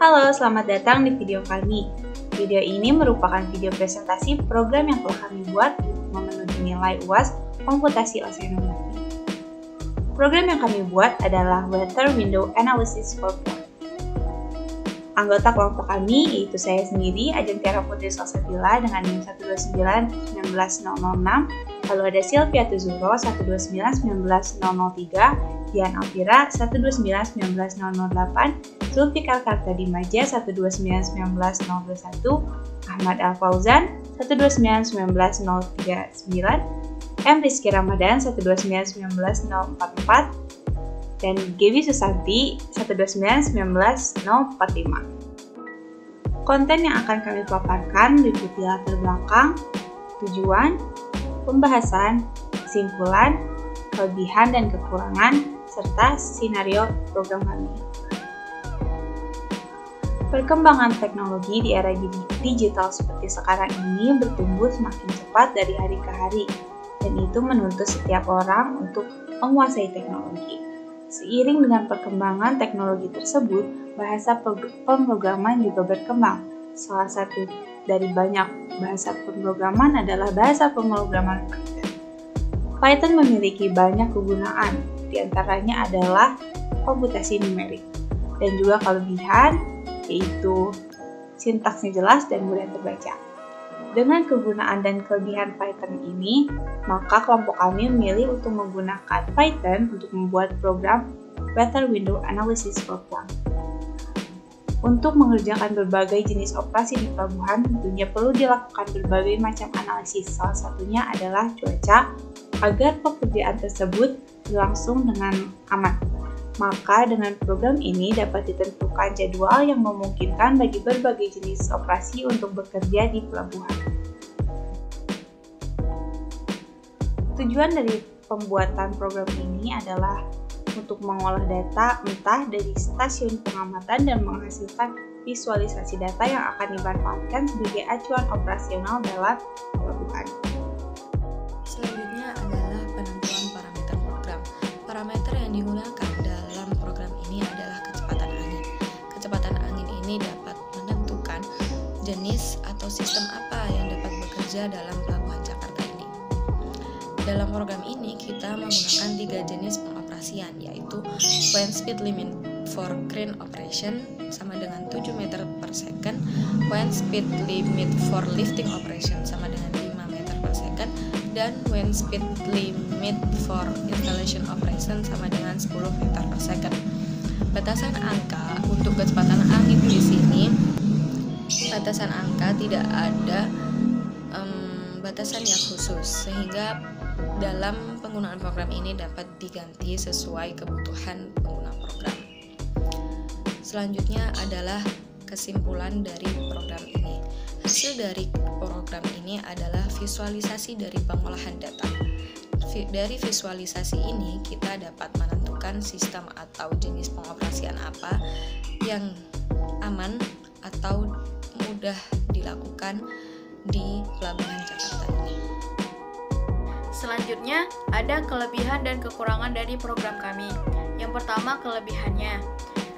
Halo, selamat datang di video kami. Video ini merupakan video presentasi program yang telah kami buat untuk memenuhi nilai UAS Komputasi Oceanografi. Program yang kami buat adalah Weather Window Analysis for Port. Anggota kelompok kami yaitu saya sendiri, Ajeng Tiara Putri Salsabila dengan NIM 129-19006, lalu ada Sylvia Tuzuro 129-19003, Dian Alvira 129-19008, Zulfikar Kartadimaja 129-19021, Ahmad Al-Fauzan 129-19039, M. Rizky Ramadan 129-19044, dan Gaby Susanti 129-19045. Konten yang akan kami paparkan meliputi latar belakang, tujuan, pembahasan, kesimpulan, kelebihan dan kekurangan, serta skenario program kami. Perkembangan teknologi di era digital seperti sekarang ini bertumbuh semakin cepat dari hari ke hari, dan itu menuntut setiap orang untuk menguasai teknologi. Seiring dengan perkembangan teknologi tersebut, bahasa pemrograman juga berkembang. Salah satu dari banyak bahasa pemrograman adalah bahasa pemrograman Python. Python memiliki banyak kegunaan, diantaranya adalah komputasi numerik, dan juga kelebihan, yaitu sintaksnya jelas dan mudah terbaca. Dengan kegunaan dan kelebihan Python ini, maka kelompok kami memilih untuk menggunakan Python untuk membuat program Weather Window Analysis for Port. Untuk mengerjakan berbagai jenis operasi di pelabuhan, tentunya perlu dilakukan berbagai macam analisis. Salah satunya adalah cuaca, agar pekerjaan tersebut berlangsung dengan aman. Maka dengan program ini dapat ditentukan jadwal yang memungkinkan bagi berbagai jenis operasi untuk bekerja di pelabuhan. Tujuan dari pembuatan program ini adalah untuk mengolah data mentah dari stasiun pengamatan dan menghasilkan visualisasi data yang akan dimanfaatkan sebagai acuan operasional dalam pelabuhan. Selanjutnya adalah penentuan parameter program. Parameter yang digunakan dalam program ini adalah kecepatan angin. Kecepatan angin ini dapat menentukan jenis atau sistem apa yang dapat bekerja dalam pelabuhan Jakarta ini. Dalam program ini kita menggunakan 3 jenis pengoperasian, yaitu wind speed limit for crane operation sama dengan 7 meter per second, wind speed limit for lifting operation sama dengan 5 meter per second, dan wind speed limit for installation operation sama dengan 10 meter per second. Batasan angka untuk kecepatan angin di sini, batasan angka tidak ada batasan yang khusus, sehingga dalam penggunaan program ini dapat diganti sesuai kebutuhan pengguna program. Selanjutnya adalah kesimpulan dari program ini. Hasil dari program ini adalah visualisasi dari pengolahan data. Dari visualisasi ini kita dapat menentukan sistem atau jenis pengoperasian apa yang aman atau mudah dilakukan di pelabuhan Jakarta ini. Selanjutnya, ada kelebihan dan kekurangan dari program kami. Yang pertama, kelebihannya.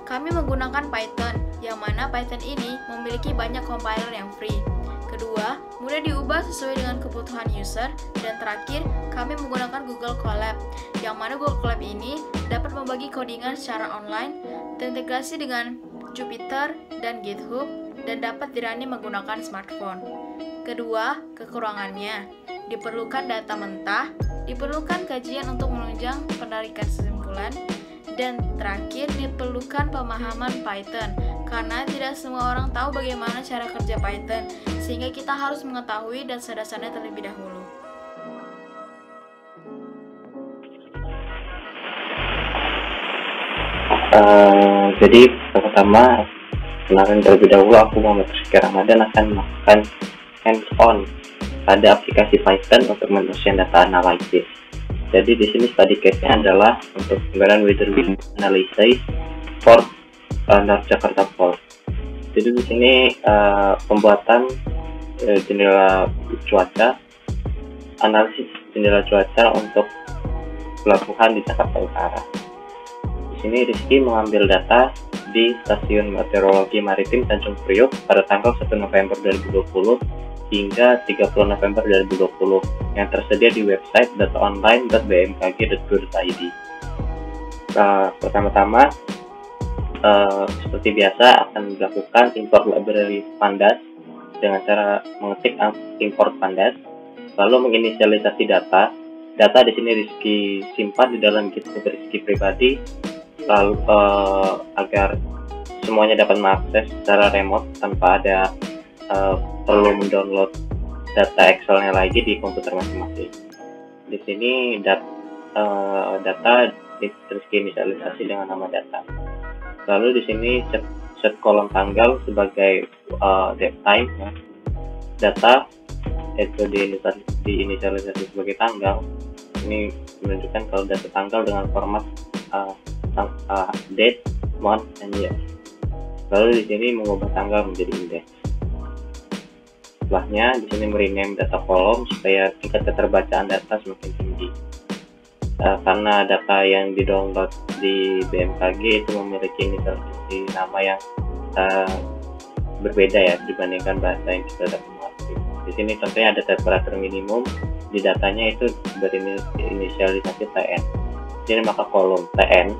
Kami menggunakan Python, yang mana Python ini memiliki banyak compiler yang free. Kedua, mudah diubah sesuai dengan kebutuhan user. Dan terakhir, kami menggunakan Google Colab, yang mana Google Colab ini dapat membagi codingan secara online, terintegrasi dengan Jupyter dan GitHub, dan dapat dirunning menggunakan smartphone. Kedua, kekurangannya. Diperlukan data mentah, diperlukan kajian untuk menunjang penarikan kesimpulan, dan terakhir diperlukan pemahaman Python, karena tidak semua orang tahu bagaimana cara kerja Python, sehingga kita harus mengetahui dasar-dasarnya terlebih dahulu. Jadi pertama, kenalin terlebih dahulu, aku Muhammad Rizky Ramadan akan melakukan hands-on pada aplikasi Python untuk menyusun data analisis. Jadi di sini study case-nya adalah untuk penggunaan weather window analysis for North Jakarta Port. Jadi di sini pembuatan jendela cuaca, analisis jendela cuaca untuk pelabuhan di Jakarta Utara. Di Di sini Rizky mengambil data di Stasiun Meteorologi Maritim Tanjung Priok pada tanggal 1 November 2020 hingga 30 November 2020 yang tersedia di website dataonline.bmkg.go.id. Pertama-tama, seperti biasa akan dilakukan import library pandas dengan cara mengetik import pandas, lalu menginisialisasi data. Data di sini Rizky simpan di dalam GitHub Rizky pribadi, lalu agar semuanya dapat mengakses secara remote tanpa ada perlu mendownload data Excel-nya lagi di komputer masing-masing. Di sini data Rizky inisialisasi dengan nama data. Lalu di sini set kolom tanggal sebagai date time, ya. Data itu diinisialisasi sebagai tanggal. Ini menunjukkan kalau data tanggal dengan format date, month, and year. Lalu di sini mengubah tanggal menjadi indeks. Setelahnya di sini merename data kolom supaya tingkat keterbacaan data semakin tinggi. Karena data yang di-download di BMKG itu memiliki inisialisasi nama yang berbeda ya dibandingkan bahasa yang kita dapat mengerti. Di sini contohnya ada temperatur minimum, di datanya itu berinisialisasi TN. Jadi maka kolom TN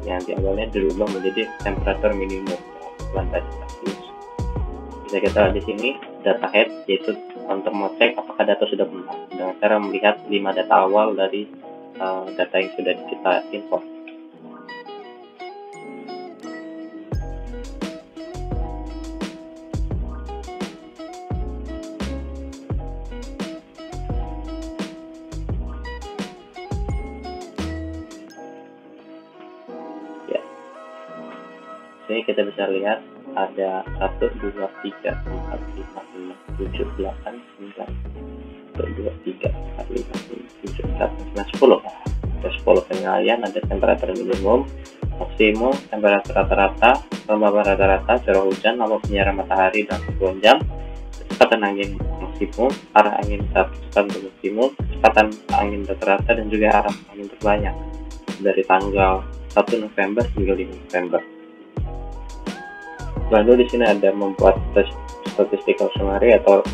yang di awalnya dirubah menjadi temperatur minimum 9 derajat Celcius. Bisa kita lihat di sini data head, yaitu untuk mengecek apakah data sudah benar dengan cara melihat 5 data awal dari data yang sudah kita import. Ya, sini kita bisa lihat ada 1, 2, 3, 4, 5, 6, 7, 8, 9, 1, 2, 3, 4, 5, 6, 7, 8, 9, 10. Ada 10 penilaian, ada temperatur minimum, maksimum, temperatur rata-rata, kelembaban rata-rata, curah hujan, lama penyinaran matahari dalam 10 jam, kecepatan angin maksimum, arah angin tertentu maksimum, kecepatan angin rata-rata, dan juga arah angin terbanyak dari tanggal 1 November hingga 5 November. Lalu di sini ada membuat statistical summary atau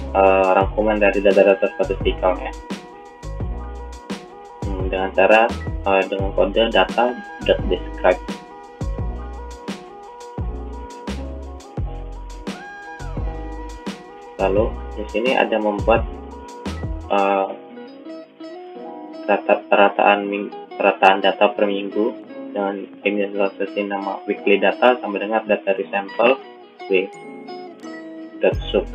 rangkuman dari data-data statistikalnya dengan cara dengan kode data.describe. Lalu di sini ada membuat perataan data per minggu dengan inisialisasi nama weekly data sama dengan data resample w.sub.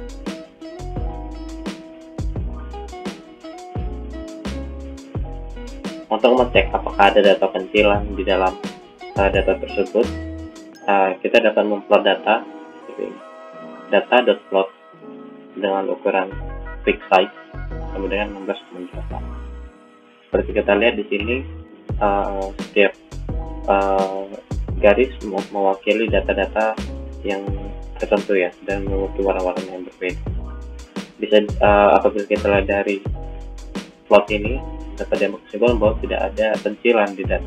Untuk mengecek apakah ada data pencilan di dalam data tersebut, kita dapat memplot data data.plot dengan ukuran fixed size sama dengan 16,8. Seperti kita lihat di sini, setiap garis mewakili data-data yang tertentu ya, dan memiliki warna-warna yang berbeda. Bisa apabila kita lihat dari plot ini dapat dimaksudkan bahwa tidak ada pencilan di data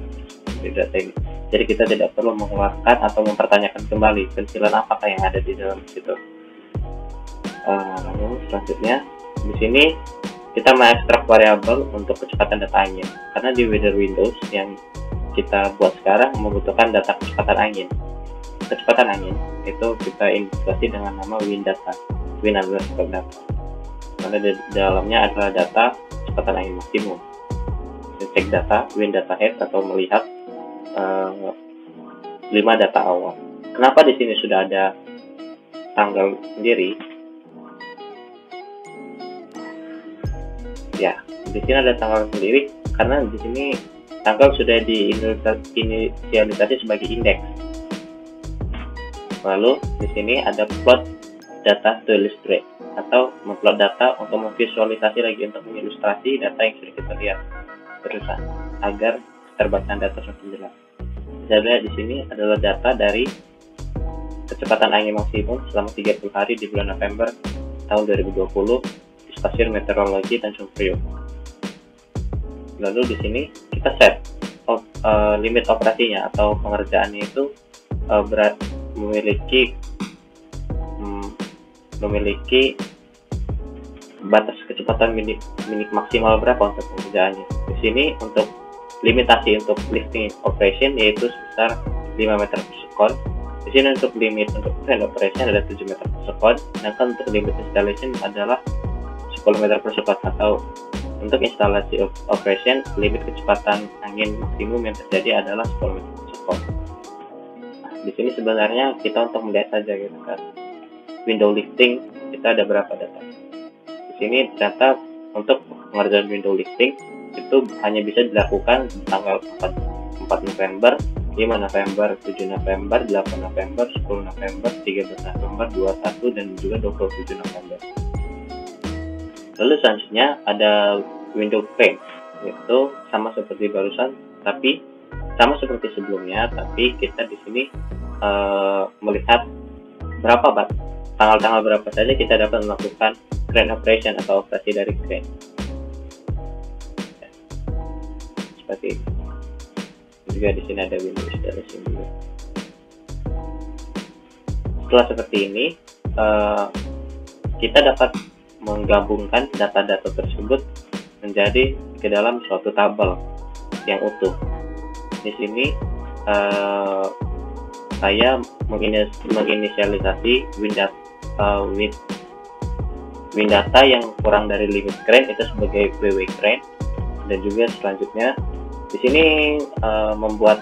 ini. Jadi kita tidak perlu mengeluarkan atau mempertanyakan kembali pencilan apakah yang ada di dalam situ. Lalu selanjutnya di sini kita mengekstrak variabel untuk kecepatan data angin, karena di weather windows yang kita buat sekarang membutuhkan data kecepatan angin. Kecepatan angin itu kita integrasi dengan nama wind data, wind underscore data, karena di dalamnya adalah data kecepatan angin maksimum. Kita cek data wind data head atau melihat 5 data awal. Kenapa di sini sudah ada tanggal sendiri? Ya, di sini ada tanggal sendiri karena di sini tanggal sudah diinisialisasi sebagai indeks. Lalu di sini ada plot data to illustrate atau memplot data untuk memvisualisasi lagi, untuk mengilustrasi data yang sudah kita lihat terusan agar keterbacaan data semakin jelas. Bisa lihat di sini adalah data dari kecepatan angin maksimum selama 30 hari di bulan November tahun 2020 di Stasiun Meteorologi Tanjung Priok. Lalu di sini kita set limit operasinya atau pengerjaannya itu memiliki batas kecepatan minim maksimal berapa untuk pengerjaannya. Di sini untuk limitasi untuk lifting operation yaitu sebesar 5 meter per second. Di sini untuk limit untuk crane operation adalah 7 meter per second, sedangkan untuk limit installation adalah 10 meter per second, atau untuk instalasi operation limit kecepatan angin maksimum yang terjadi adalah 10 meter per second. Nah, di sini sebenarnya kita untuk melihat saja gitu kan. Window lifting kita ada berapa data. Di sini ternyata untuk pengerjaan window lifting itu hanya bisa dilakukan di tanggal 4 November, 5 November, 7 November, 8 November, 10 November, 13 November, 21 dan juga 27 November. Lalu selanjutnya ada window frame, yaitu sama seperti barusan, tapi sama seperti sebelumnya, tapi kita di sini melihat berapa tanggal-tanggal berapa saja kita dapat melakukan crane operation atau operasi dari crane. Seperti ini. Juga di sini ada window installation dulu. Setelah seperti ini, kita dapat menggabungkan data-data tersebut menjadi ke dalam suatu tabel yang utuh. Di sini saya menginisialisasi win data yang kurang dari limit crane itu sebagai WW crane, dan juga selanjutnya di sini membuat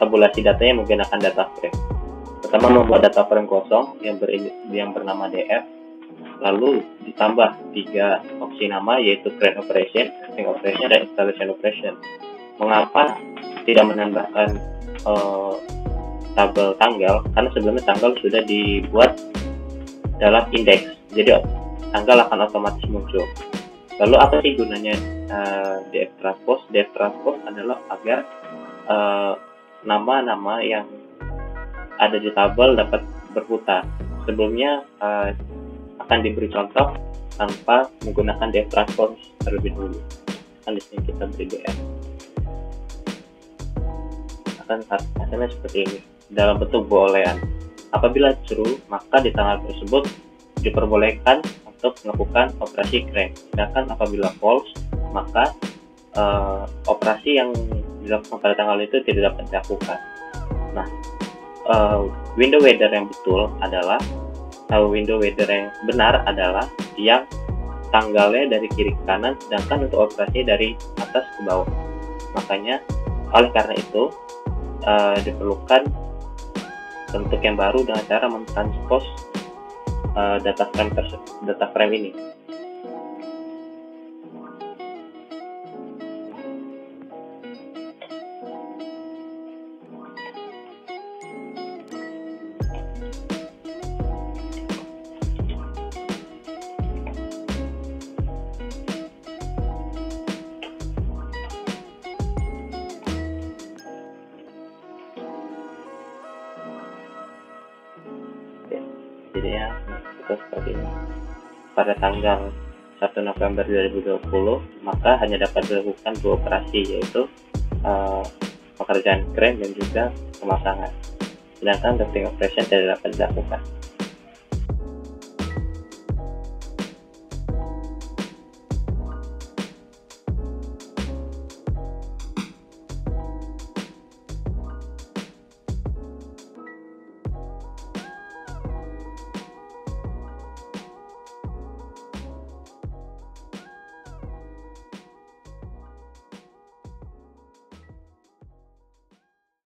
tabulasi datanya menggunakan data frame. Pertama membuat data frame kosong yang bernama DF, lalu ditambah 3 opsi nama yaitu crane operation, lifting operation, dan installation operation. Mengapa tidak menambahkan tabel tanggal? Karena sebelumnya tanggal sudah dibuat dalam indeks, jadi tanggal akan otomatis muncul. Lalu apa sih gunanya DF transpose? DF transpose adalah agar nama-nama yang ada di tabel dapat berputar. Sebelumnya akan diberi contoh tanpa menggunakan DF transpose terlebih dulu. Kan di sini kita beri DF. Akan hasilnya seperti ini dalam bentuk boolean. Apabila true, maka di tanggal tersebut diperbolehkan untuk melakukan operasi crane. Sedangkan apabila false, maka operasi yang dilakukan pada tanggal itu tidak dapat dilakukan. Nah, window weather yang betul adalah window weather yang benar adalah yang tanggalnya dari kiri ke kanan, sedangkan untuk operasi dari atas ke bawah. Makanya oleh karena itu diperlukan bentuk yang baru dengan cara mentranspose data frame ini. Jadi ya itu seperti ini. Pada tanggal 1 November 2020 maka hanya dapat dilakukan 2 operasi, yaitu pekerjaan crane dan juga pemasangan, sedangkan lifting operation tidak dapat dilakukan.